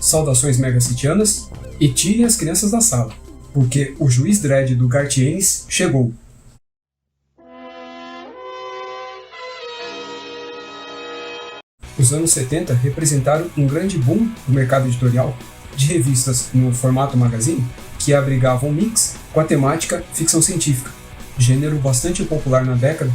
saudações megacitianas e tirem as crianças da sala, porque o Juiz Dredd do Garth Ennis chegou. Os anos 70 representaram um grande boom do mercado editorial de revistas no formato magazine que abrigavam um mix com a temática ficção científica, gênero bastante popular na década,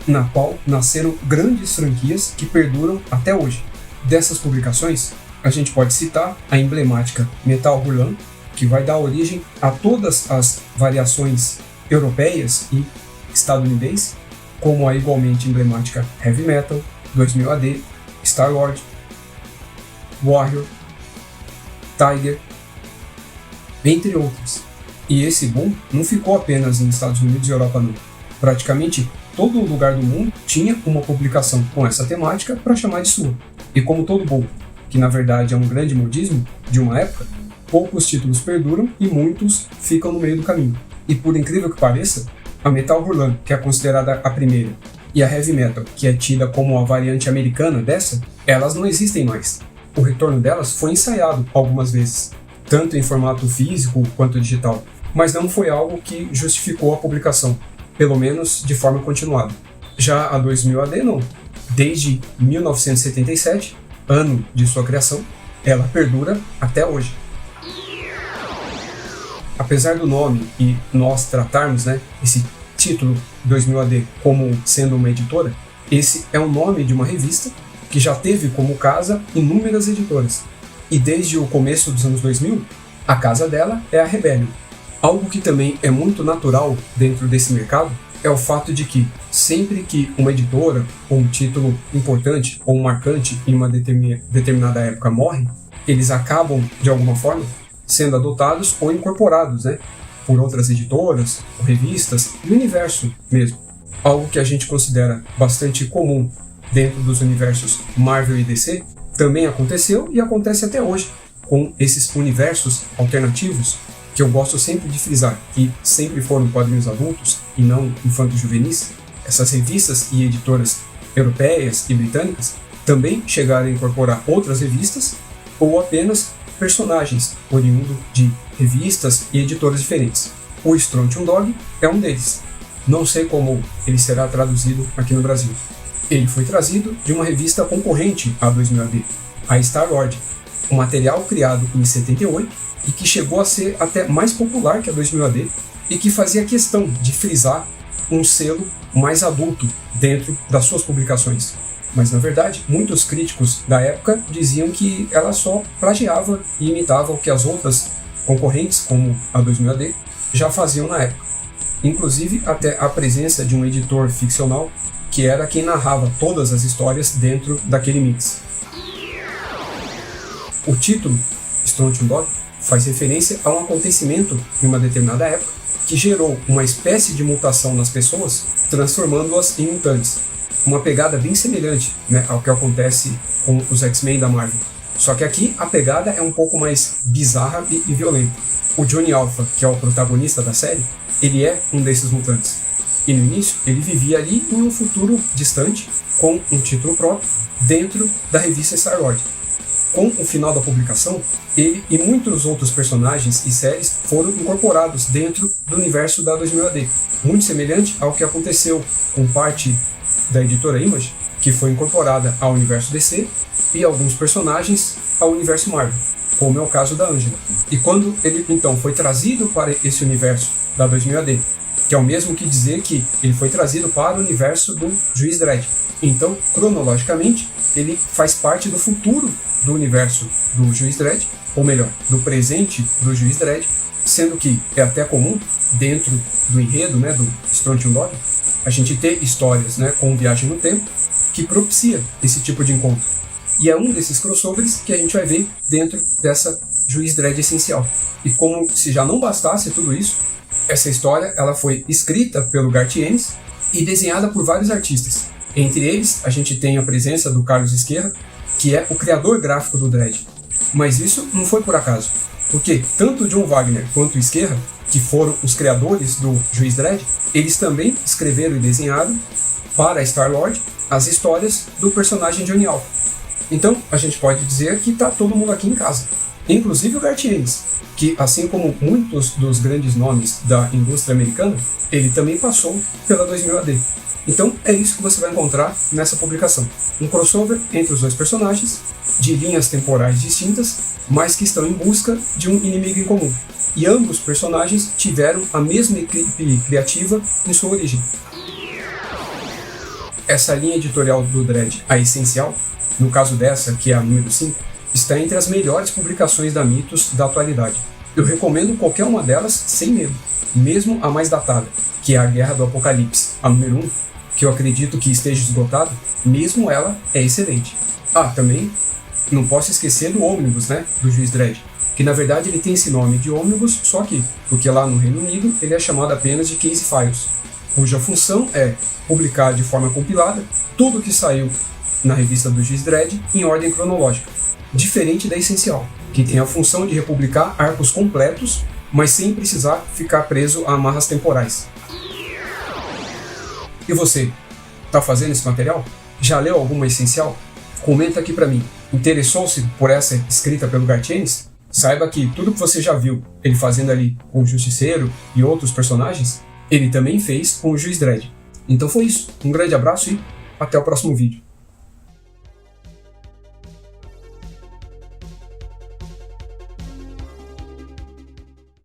na qual nasceram grandes franquias que perduram até hoje. Dessas publicações, a gente pode citar a emblemática Metal Hurlant, que vai dar origem a todas as variações europeias e estadunidenses, como a igualmente emblemática Heavy Metal, 2000 AD, Star-Lord, Warrior, Tiger, entre outras. E esse boom não ficou apenas nos Estados Unidos e Europa não. Praticamente todo lugar do mundo tinha uma publicação com essa temática para chamar de sua. E como todo boom, que na verdade é um grande modismo de uma época, poucos títulos perduram e muitos ficam no meio do caminho. E por incrível que pareça, a Metal Hurlant, que é considerada a primeira, e a Heavy Metal, que é tida como a variante americana dessa, elas não existem mais. O retorno delas foi ensaiado algumas vezes, tanto em formato físico quanto digital, mas não foi algo que justificou a publicação, pelo menos de forma continuada. Já a 2000 AD não. Desde 1977, ano de sua criação, ela perdura até hoje. Apesar do nome e nós tratarmos esse título 2000 AD como sendo uma editora, esse é o nome de uma revista que já teve como casa inúmeras editoras. E desde o começo dos anos 2000, a casa dela é a Rebellion. Algo que também é muito natural dentro desse mercado é o fato de que sempre que uma editora ou um título importante ou marcante em uma determinada época morre, eles acabam, de alguma forma, sendo adotados ou incorporados por outras editoras ou revistas do universo mesmo. Algo que a gente considera bastante comum dentro dos universos Marvel e DC também aconteceu e acontece até hoje com esses universos alternativos, que eu gosto sempre de frisar que sempre foram quadrinhos adultos e não infantos juvenis. Essas revistas e editoras europeias e britânicas também chegaram a incorporar outras revistas ou apenas personagens oriundos de revistas e editoras diferentes. O Strontium Dog é um deles. Não sei como ele será traduzido aqui no Brasil. Ele foi trazido de uma revista concorrente à 2000 AD, a Star-Lord, um material criado em 78 e que chegou a ser até mais popular que a 2000 AD e que fazia questão de frisar um selo mais adulto dentro das suas publicações. Mas, na verdade, muitos críticos da época diziam que ela só plagiava e imitava o que as outras concorrentes, como a 2000 AD, já faziam na época. Inclusive, até a presença de um editor ficcional que era quem narrava todas as histórias dentro daquele mix. O título, Strontium Dog, faz referência a um acontecimento em uma determinada época que gerou uma espécie de mutação nas pessoas, transformando-as em mutantes. Uma pegada bem semelhante ao que acontece com os X-Men da Marvel. Só que aqui a pegada é um pouco mais bizarra e violenta. O Johnny Alpha, que é o protagonista da série, ele é um desses mutantes. E no início ele vivia ali em um futuro distante, com um título próprio, dentro da revista Star-Lord. Com o final da publicação, ele e muitos outros personagens e séries foram incorporados dentro do universo da 2000 AD, muito semelhante ao que aconteceu com parte da editora Image, que foi incorporada ao universo DC, e alguns personagens ao universo Marvel, como é o caso da Angela. E quando ele então foi trazido para esse universo da 2000 AD, que é o mesmo que dizer que ele foi trazido para o universo do Juiz Dredd. Então, cronologicamente, ele faz parte do futuro do universo do Juiz Dredd, ou melhor, do presente do Juiz Dredd, sendo que é até comum, dentro do enredo do Strontium Dog, a gente ter histórias com viagem no tempo que propicia esse tipo de encontro. E é um desses crossovers que a gente vai ver dentro dessa Juiz Dredd essencial. E como se já não bastasse tudo isso, essa história ela foi escrita pelo Garth Ennis e desenhada por vários artistas. Entre eles, a gente tem a presença do Carlos Ezquerra, que é o criador gráfico do Dredd. Mas isso não foi por acaso, porque tanto John Wagner quanto o Ezquerra, que foram os criadores do Juiz Dredd, eles também escreveram e desenharam para a Star-Lord as histórias do personagem Johnny Alpha. Então, a gente pode dizer que está todo mundo aqui em casa. Inclusive o Garth Ennis, que assim como muitos dos grandes nomes da indústria americana, ele também passou pela 2000 AD. Então é isso que você vai encontrar nessa publicação. Um crossover entre os dois personagens, de linhas temporais distintas, mas que estão em busca de um inimigo em comum. E ambos personagens tiveram a mesma equipe criativa em sua origem. Essa linha editorial do Dredd, a essencial, no caso dessa, que é a número 5, está entre as melhores publicações da Mythos da atualidade. Eu recomendo qualquer uma delas sem medo, mesmo a mais datada, que é a Guerra do Apocalipse, a número 1, que eu acredito que esteja esgotada, mesmo ela é excelente. Ah, também não posso esquecer do Ômnibus, né, do Juiz Dredd, que na verdade ele tem esse nome de Ômnibus só aqui, porque lá no Reino Unido ele é chamado apenas de Case Files, cuja função é publicar de forma compilada tudo que saiu na revista do Juiz Dredd em ordem cronológica, diferente da Essencial, que tem a função de republicar arcos completos, mas sem precisar ficar preso a amarras temporais. E você, tá fazendo esse material? Já leu alguma Essencial? Comenta aqui pra mim. Interessou-se por essa escrita pelo Garth Ennis? Saiba que tudo que você já viu ele fazendo ali com o Justiceiro e outros personagens, ele também fez com o Juiz Dredd. Então foi isso. Um grande abraço e até o próximo vídeo.